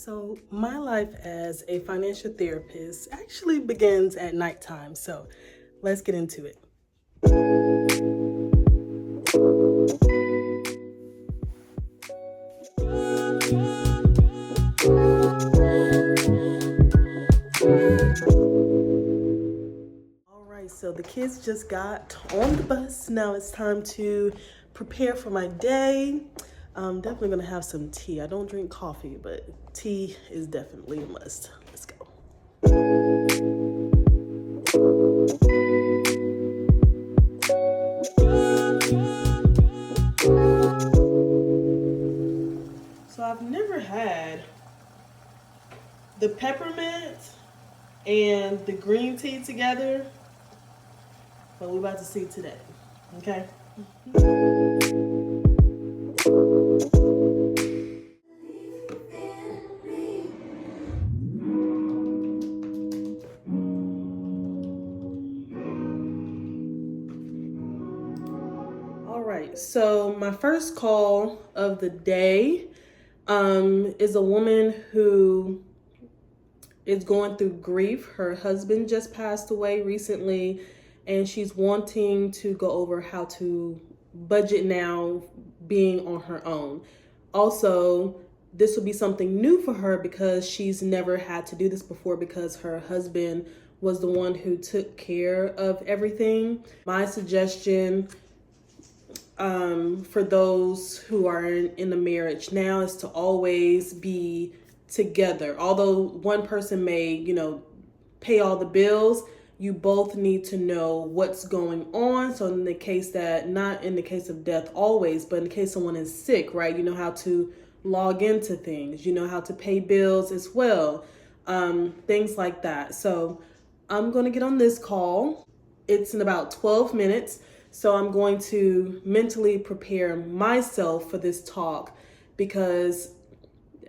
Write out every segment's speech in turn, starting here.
So my life as a financial therapist actually begins at nighttime. So let's get into it. All right, so the kids just got on the bus. Now it's time to prepare for my day. I'm definitely gonna have some tea. I don't drink coffee, but tea is definitely a must. Let's go. So I've never had the peppermint and the green tea together, but we're about to see today, okay? All right, so my first call of the day is a woman who is going through grief. Her husband just passed away recently, and she's wanting to go over how to budget now, being on her own. Also, this will be something new for her because she's never had to do this before because her husband was the one who took care of everything. My suggestion for those who are in a marriage now is to always be together. Although one person may, pay all the bills, you both need to know what's going on. So in the case that, not in the case of death always, but in the case someone is sick, right? You know how to log into things, you know how to pay bills as well, things like that. So I'm going to get on this call. It's in about 12 minutes. So I'm going to mentally prepare myself for this talk because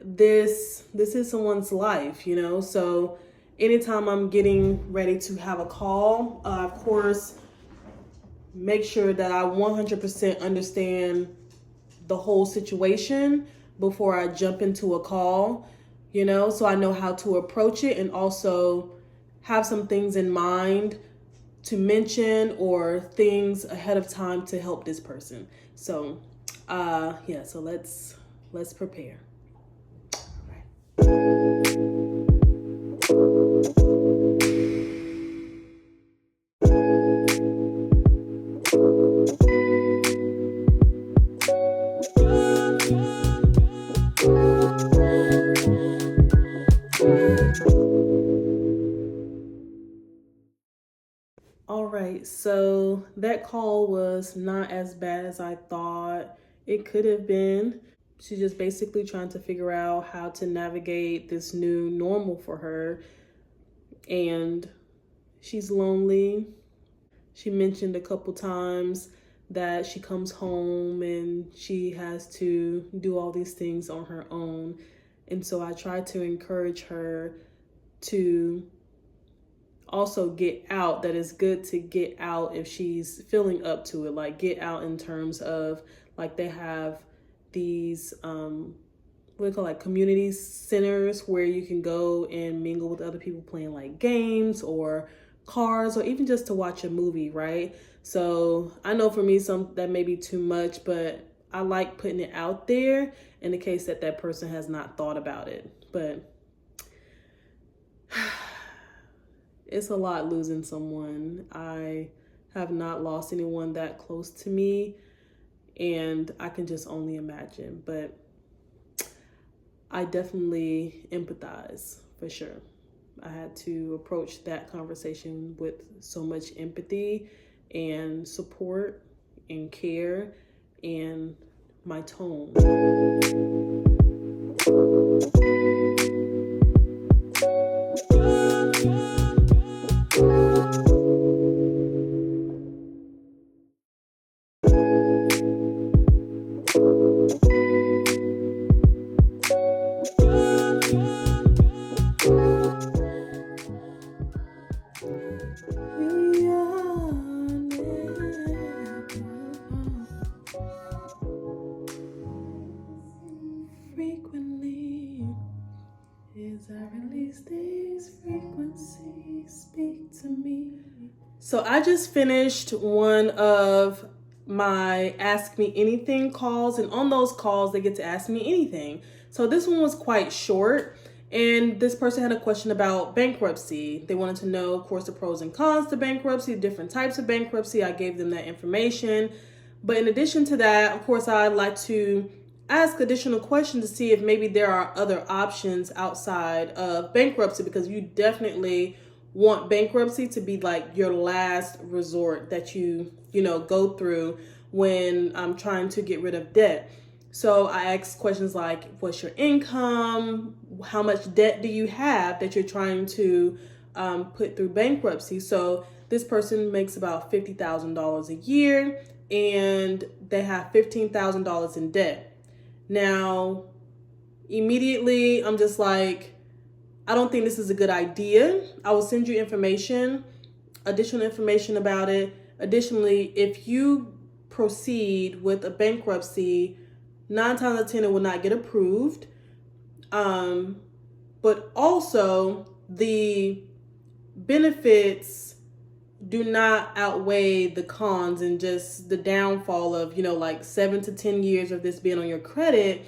this is someone's life, So anytime I'm getting ready to have a call, of course, make sure that I 100% understand the whole situation before I jump into a call, so I know how to approach it and also have some things in mind to mention or things ahead of time to help this person. So, so let's prepare. All right, so that call was not as bad as I thought it could have been. She's just basically trying to figure out how to navigate this new normal for her. And she's lonely. She mentioned a couple times that she comes home and she has to do all these things on her own. And so I try to encourage her to also get out, that it's good to get out if she's feeling up to it. Like get out in terms of like they have these what they call like community centers where you can go and mingle with other people playing like games or cards or even just to watch a movie, right? So I know for me some that may be too much, but I like putting it out there in the case that that person has not thought about it. But it's a lot losing someone. I have not lost anyone that close to me, and I can just only imagine. But I definitely empathize for sure. I had to approach that conversation with so much empathy and support and care and my tone. I release these frequencies, speak to me. So I just finished one of my Ask Me Anything calls, and on those calls, they get to ask me anything. So this one was quite short, and this person had a question about bankruptcy. They wanted to know, of course, the pros and cons to bankruptcy, different types of bankruptcy. I gave them that information. But in addition to that, of course, I'd like to ask additional questions to see if maybe there are other options outside of bankruptcy, because you definitely want bankruptcy to be like your last resort that you go through when I'm trying to get rid of debt. So I ask questions like, what's your income? How much debt do you have that you're trying to put through bankruptcy? So this person makes about $50,000 a year and they have $15,000 in debt. Now, immediately, I'm just like, I don't think this is a good idea. I will send you additional information about it. Additionally, if you proceed with a bankruptcy, 9 times out of 10, it will not get approved. But also, the benefits do not outweigh the cons and just the downfall of, like 7 to 10 years of this being on your credit.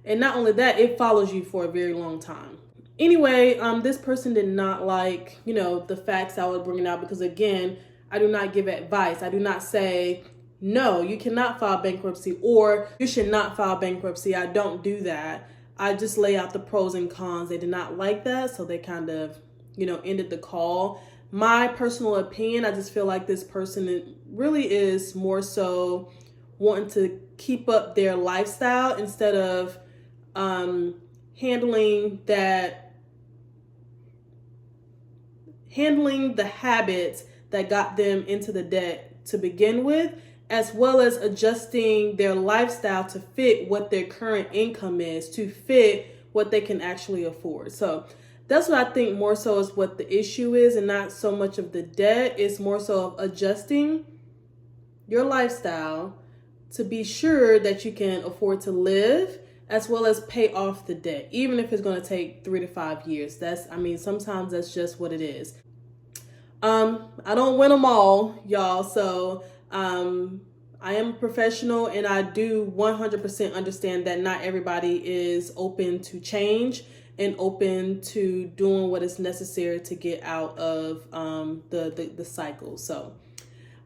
And not only that, it follows you for a very long time. Anyway, this person did not like, the facts I was bringing out, because again, I do not give advice. I do not say, no, you cannot file bankruptcy or you should not file bankruptcy. I don't do that. I just lay out the pros and cons. They did not like that. So they kind of, ended the call. My personal opinion, I just feel like this person really is more so wanting to keep up their lifestyle instead of handling the habits that got them into the debt to begin with, as well as adjusting their lifestyle to fit what their current income is, to fit what they can actually afford. So that's what I think more so is what the issue is, and not so much of the debt. It's more so of adjusting your lifestyle to be sure that you can afford to live as well as pay off the debt, even if it's going to take 3 to 5 years. Sometimes that's just what it is. I don't win them all, y'all. So I am a professional, and I do 100% understand that not everybody is open to change and open to doing what is necessary to get out of the cycle. So,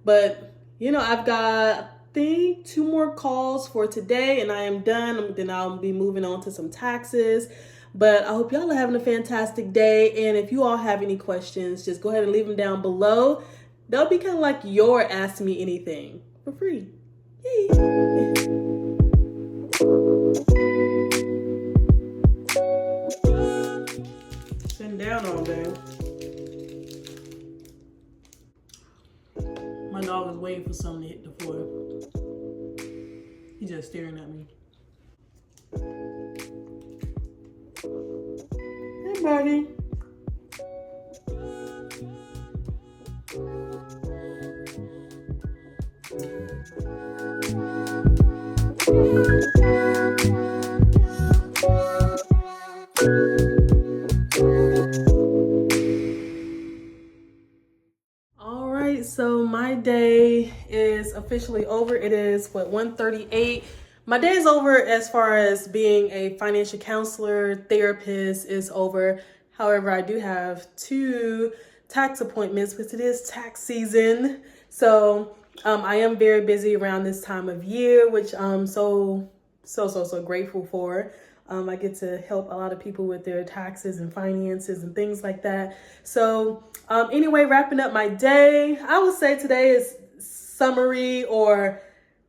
but I've got, I think, 2 more calls for today, and I am done. Then I'll be moving on to some taxes. But I hope y'all are having a fantastic day. And if you all have any questions, just go ahead and leave them down below. They'll be kind of like your Ask Me Anything for free. Yay! Sitting down all day. My dog is waiting for something to hit the floor. He's just staring at me. Hey, buddy. All right, so my day is officially over. It is 1:38. My day is over as far as being a financial counselor, therapist is over. However, I do have 2 tax appointments because it is tax season. So I am very busy around this time of year, which I'm so grateful for. I get to help a lot of people with their taxes and finances and things like that. So anyway, wrapping up my day, I would say today is summary, or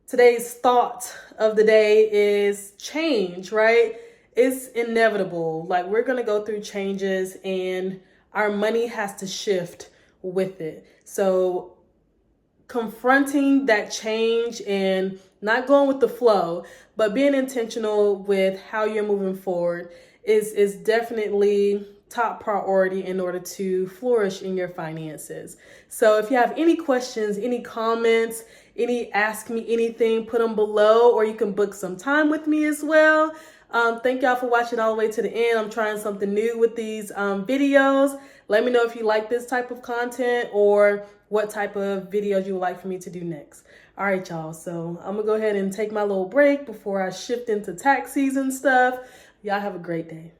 today's thought of the day is change, right? It's inevitable. Like, we're going to go through changes and our money has to shift with it. So confronting that change and not going with the flow, but being intentional with how you're moving forward is definitely top priority in order to flourish in your finances. So if you have any questions, any comments, any Ask Me Anything, put them below, or you can book some time with me as well. Thank y'all for watching all the way to the end. I'm trying something new with these videos. Let me know if you like this type of content or what type of videos you would like for me to do next. All right, y'all. So I'm going to go ahead and take my little break before I shift into tax season stuff. Y'all have a great day.